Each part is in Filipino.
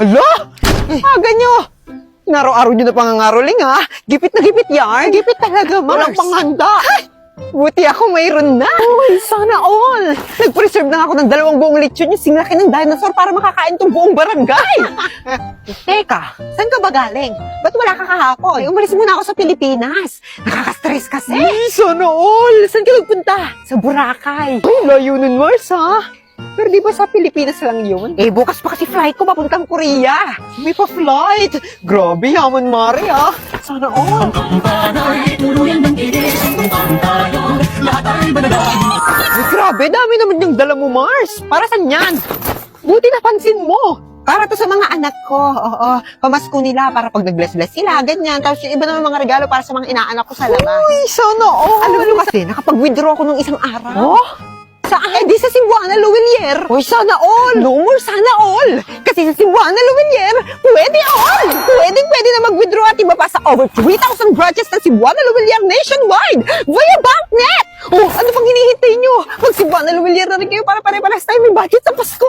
Hala! Aga nyo! Naro-aro nyo na pangangaroling ha? Gipit na gipit yan! Gipit talaga, Mars! Walang panghanda! Buti ako mayroon na! Uy, sana all! Nag-preserve na ako ng 2 buong lechon yung singlaki ng dinosaur para makakain tong buong barangay! Teka, saan ka ba galing? Ba't wala ka kahapon? Ay, umalis muna ako sa Pilipinas! Nakaka-stress kasi! Sana all! Saan ka nagpunta? Sa Boracay! Ay, layo nun, Mars ha? Pero di ba sa Pilipinas lang yun? Eh, bukas pa kasi flight ko papuntang Korea. May pa-flight. Grabe, yaman mare ah. Sana all. Ay, grabe, dami naman yung dala mo, Mars. Para saan yan? Buti napansin mo. Para to sa mga anak ko. Oo, pamasko nila para pag nag-bless-bless sila, ganyan. Tapos yung iba naman mga regalo para sa mga inaanak ko sa labas. Uy, sana all. Alam mo kasi, nakapag-withdraw ako nung isang araw. Oh? Saan? Eh, di sa Cebuana Luwilier. Uy, sana all. No more sana all. Kasi sa Cebuana Luwilier, pwede all. Pwede na mag-withdraw at iba pa sa over 3,000 branches ng Cebuana Luwilier nationwide via BankNet. Oh, ano pang hinihintay nyo? Mag-Cebuana Luwilier na rin kayo para pare-parehas tayo may budget sa Pasko.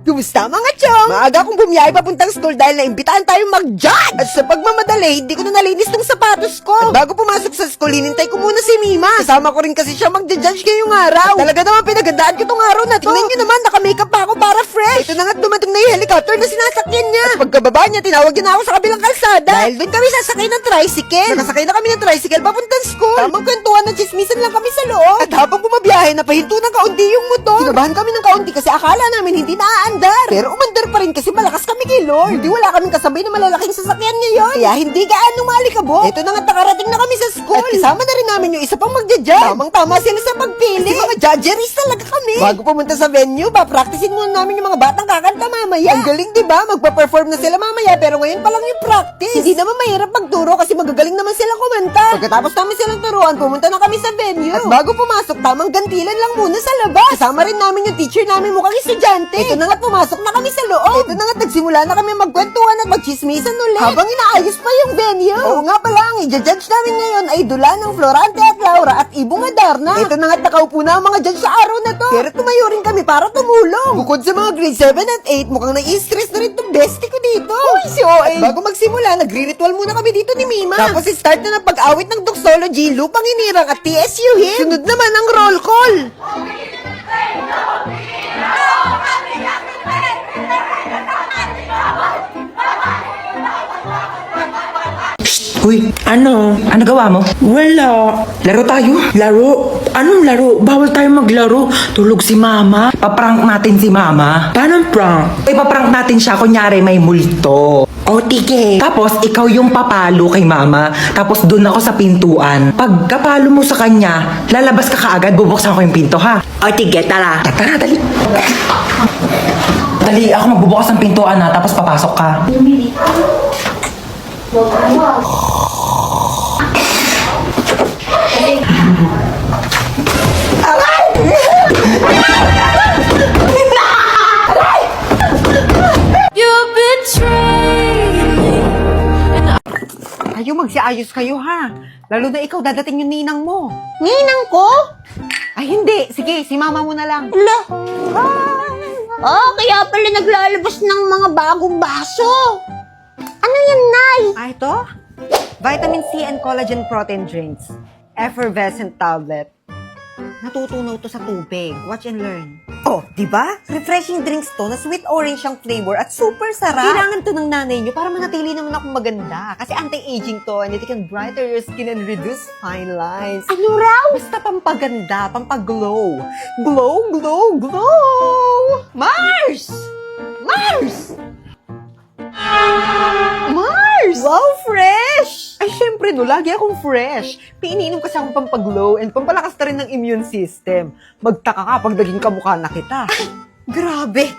Kumusta mga chong? Maaga akong bumiyahe papuntang school dahil naimbitahan tayong mag-judge! At sa pagmamadali, hindi ko na nalinis tong sapatos ko. At bago pumasok sa school, hinintay ko muna si Mima. Kasama ko rin kasi siya mag-judge ngayong araw. At talaga naman pinagandaan ko tong araw na to. Tingnan nyo naman, naka-makeup pa ako para fresh. Ito na nga't dumating na yung helicopter na sinasakyan niya. At pagkababa niya, tinawag niya na ako sa kabilang kalsada. Dahil doon kami sasakay ng tricycle. Nakasakay na kami ng tricycle papuntang school. Tamang kwentuhan ng chismisan lang kami sa loob. At habang bumabiyahe, napahinto ng kaunti yung motor. Kinabahan kami ng kaunti kasi akala namin hindi naaandar. Pero umandar pa rin kasi malakas kami kay Lord. Hindi wala kaming kasabay na malalaking sasakyan ngayon. Kaya hindi gaano maalikabok. Ito na nga nakarating na kami sa school. At kasama na rin namin yung isa pang magja-judge. Tamang-tama sila sa pagpili. Kasi mga judgeries talaga kami. Bago pumunta sa venue, pa-practicein muna namin yung mga batang kakanta mamaya. Ang galing diba? Magpa-perform na sila mamaya pero ngayon pa lang yung practice. Hindi naman mahirap magturo kasi magagaling naman sila kumanta. Pagkatapos namin silang turuan, pumunta na kami sa venue. At bago pumasok, tamang gantilan lang muna sa labas. Kasama rin namin yung teacher namin mukhang estudyante. Ito na nga pumasok na kami sa loob. Ito na nga nagsimula na kami magkwentuhan at magchismisan ulit. Habang inaayos pa yung venue. Oo nga pala, ang i-judge namin ngayon ay dula ng Florante at Laura at Ibong Adarna. Ito na nga nakaupo na ang mga judge sa araw na to. Pero tumayo rin kami para tumulong. Bukod sa mga grade 7 at 8, mukhang nai-stress na rin itong bestie ko dito. Uy, si OA. At bago magsimula, nagre-ritual muna kami dito ni Mima. Tapos start na ng pag-awit ng doxology, lupang inirang at TSU hymn. Sunod naman ang roll call. Uy, ano gawa mo? Wala. Laro tayo? Laro? Anong laro? Bawal tayo maglaro. Tulog si mama. Paprank natin si mama. Paano prank? Ipaprank natin siya, kunyari may multo. O, tige. Tapos, ikaw yung papalo kay mama. Tapos, dun ako sa pintuan. Pag kapalo mo sa kanya, lalabas ka kaagad, bubuksan ko yung pinto, ha? O, tige, tara. Tara, dali. Dali, ako magbubukas ng pintuan, ha? Tapos, papasok ka. Kayo magsiayos kayo ha. Lalo na ikaw, dadating yung ninang mo. Ninang ko? Ay hindi, sige, si mama mo na lang. Ala. Oh, kaya pala naglalabas ng mga bagong baso. Ano yan, Nay? Ah, ito? Vitamin C and collagen protein drinks. Effervescent tablet. Natutunaw to sa tubig. Watch and learn. Oh, di ba? Refreshing drinks to na sweet orange ang flavor at super sarap. Kailangan to ng nanay nyo para manatili naman akong maganda. Kasi anti-aging to and it can brighter your skin and reduce fine lines. Ano raw? Basta pampaganda, pampaglow. Glow, glow, glow! Mars! Mars! Mars! Wow, fresh! Ay, syempre no, lagi akong fresh. Piininom kasi akong pampaglow and pampalakas na rin ng immune system. Magtaka ka pag naging kamukha na kita. Ay, grabe!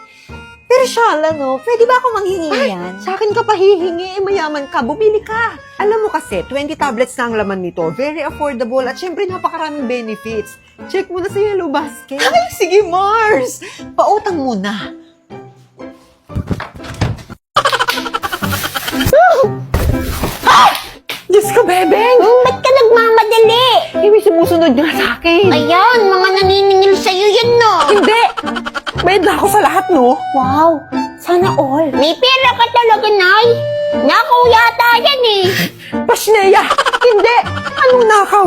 Pero Shala, no, pwede ba ako manghingi yan? Sa akin ka pa hihingi, mayaman ka, bumili ka. Alam mo kasi, 20 tablets na ang laman nito. Very affordable at syempre napakaraming benefits. Check mo na sa Yellow Basket. Ay, sige Mars! Pautang muna. Diyos ko, Bebeng! Ba't ka nagmamadali? Eh, may sumusunod nga sa akin. Ayan, mga naniningil sa'yo yan, no? Hindi! Bayad na ako sa lahat, no? Wow, Sana all. May pera ka talaga, Nay. Nakaw yata yan eh. Pasneya! Hindi! Anong nakaw?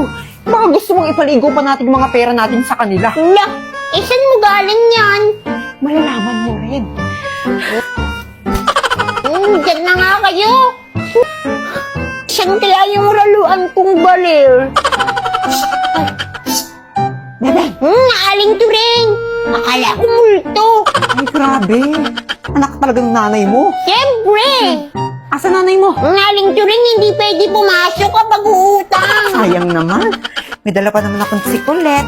Baka gusto mong ipaligo pa natin yung mga pera natin sa kanila. Wala, saan mo galing yan? Malalaman mo rin. Diyan na nga kayo. Saan kaya yung raluan kong balir? Bebe! Aling turing. Akala ko multo. Ay, grabe. Anak talaga ng nanay mo. Siyempre. Asa nanay mo? Aling turing, hindi pwede pumasok kapag uutang. Sayang naman. May dala pa naman akong sikulet.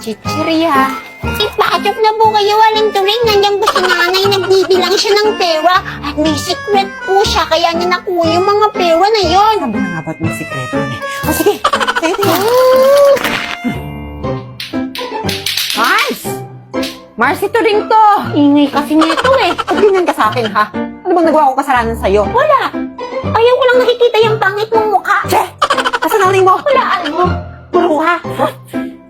Chichirya. Ipasok na po kayo, Aling Turing. Nandiyan po si nanay, nagbibilang siya ng pera. At may secret po siya, kaya niya nakuha yung mga pera na yon. Sabi na nga ba't may sikreto eh? O sige, sige. Mars! Mars, ito rin to! Ingay kasi nito eh. Pag ganyan ka sa akin, ha? Ano bang nagawa ko kasalanan sa'yo? Wala. Ayaw ko lang nakikita yung pangit mong mukha. Che! Asa nanay mo? Wala, ano? Puruha!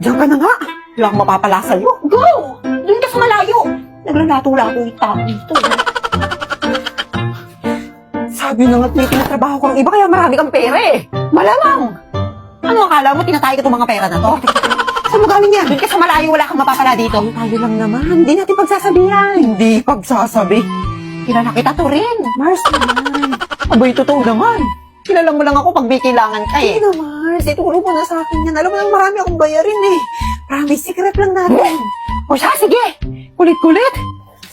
Diyan ka na nga! Wala akong mapapala sa'yo. Go! Doon ka sa malayo. Naglalato-lato yung tao dito. Sabi na nga't may tinatrabaho kang iba kaya marami kang pera eh. Malamang! Ano akala mo, tinatay ko itong mga pera na to? Saan mo galing yan? Doon ka sa malayo, wala kang mapapala dito. Tayo lang naman, hindi natin pagsasabihan. Hindi pagsasabi. Kilala kita to rin. Mars naman. Abay, totoo naman. Kilala mo lang ako pag may kailangan ka eh. Hindi na, Mars. Itulong mo na sa akin yan. Alam mo lang marami akong bayarin eh. Promise, secret lang natin. O siya, sige. Kulit-kulit.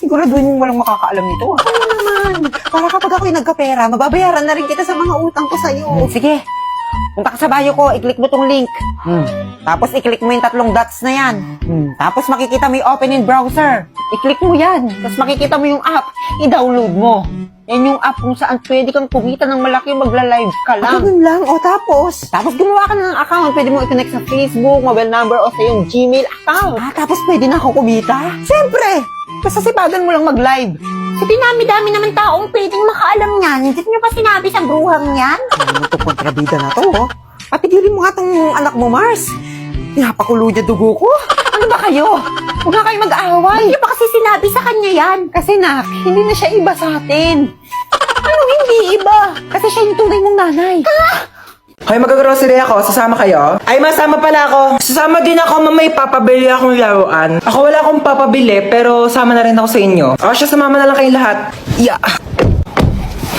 Siguraduhin mong walang makakaalam nito. Ano naman? Para kapag ako'y nagkapera, mababayaran na rin kita sa mga utang ko sa'yo. Sige. Punta ka sa bio ko, i-click mo tong link. Tapos i-click mo yung 3 dots na yan. Tapos makikita mo yung open in browser. I-click mo yan. Tapos makikita mo yung app. I-download mo. Yan yung app kung saan pwede kang kumita ng malaki, magla-live ka lang. Ganun lang. O tapos? Tapos gumawa ka na ng account. Pwede mo i-connect sa Facebook, mobile number, o sa yung Gmail account. Tapos pwede na ako kumita? Siyempre! Basta sipagan mo lang mag-live. Sa dinami-dami naman taong pwedeng makaalam niyan, hindi niyo pa sinabi sa bruhang yan? Ano itong kontrabida na to, oh? Patigilin mo nga tong anak mo, Mars. Pinapakulo niya dugo ko. Ano ba kayo? Huwag nga kayo mag-aaway. Hindi pa kasi sinabi sa kanya yan. Kasi nak, hindi na siya iba sa atin. Ano hindi iba? Kasi siya yung tunay mong nanay. Hoy, mag-grocery ako. Sasama kayo? Ay, masama pala ako. Sasama din ako, mamay papabili akong laruan. Ako wala akong papabili, pero sama na rin ako sa inyo. O siya, sumama na lang kayong lahat. Yeah.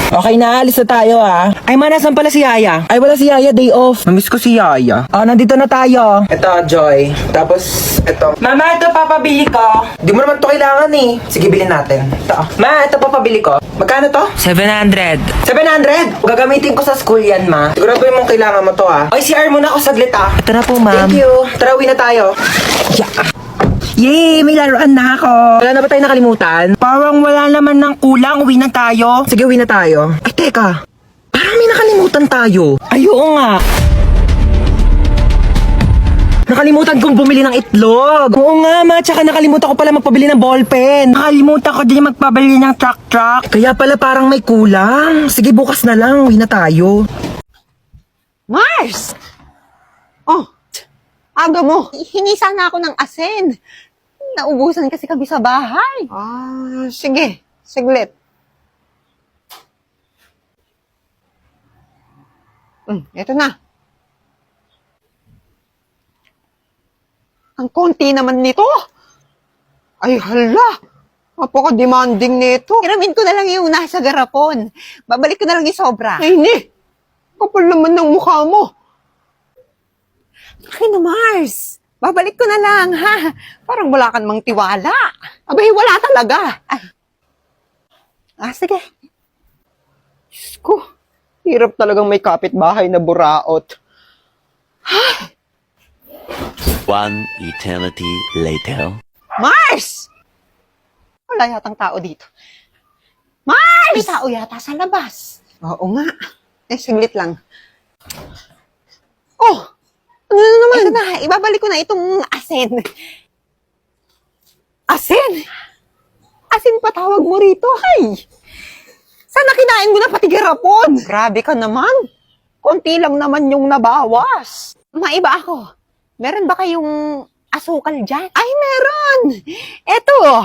Okay na, alis na tayo ah. Ay, nasan pala si Yaya? Ay, wala si Yaya, day off. Namiss ko si Yaya. Nandito na tayo. Ito, Joy. Tapos, ito. Mama, ito papabili ko. Di mo naman to kailangan eh. Sige, bilhin natin. Ito. Ma, ito papabili ko. Magkano to? 700. 700? Gagamitin ko sa school yan, ma. Siguraduhin mong kailangan mo to ah. Ay, CR muna ako saglit ah. Ito na po, ma'am. Thank you. Tara, uwi na tayo. Yeah. Yay! May laruan na ako! Wala na ba tayo nakalimutan? Parang wala naman ng kulang. Uwi na tayo. Sige, uwi na tayo. Ay, teka. Parang may nakalimutan tayo. Ay, oo nga. Nakalimutan kong bumili ng itlog. Oo nga, ma. Tsaka nakalimutan ko pala magpabili ng ballpen. Nakalimutan ko din magpabili ng truck. Kaya pala parang may kulang. Sige, bukas na lang. Uwi na tayo. Mars! Oh, aga mo. Hingi sana ako ng asin. Naubusan kasi kami sa bahay. Sige. Siglit. Eto na. Ang konti naman nito. Ay, hala. Napaka-demanding nito. Hiramin ko na lang yung nasa garapon. Babalik ko na lang yung sobra. Ay, hindi. Kapal naman ng mukha mo. Ay, na Mars. Babalik ko na lang, ha? Parang wala ka namang tiwala. Abay, wala talaga. Ay. Sige. Diyos ko. Hirap talagang may kapitbahay na buraot. One eternity later. Mars! Wala yatang tao dito. Mars! May tao yata sa labas. Oo nga. Saglit lang. Oh! Ano na naman? Ito na, ibabalik ko na itong asin. Asin? Asin pa tawag mo rito? Ay! Sana kinain mo na pati garapon? Grabe ka naman. Konti lang naman yung nabawas. Maiba ako. Meron ba kayong asukal dyan? Ay, meron! Eto,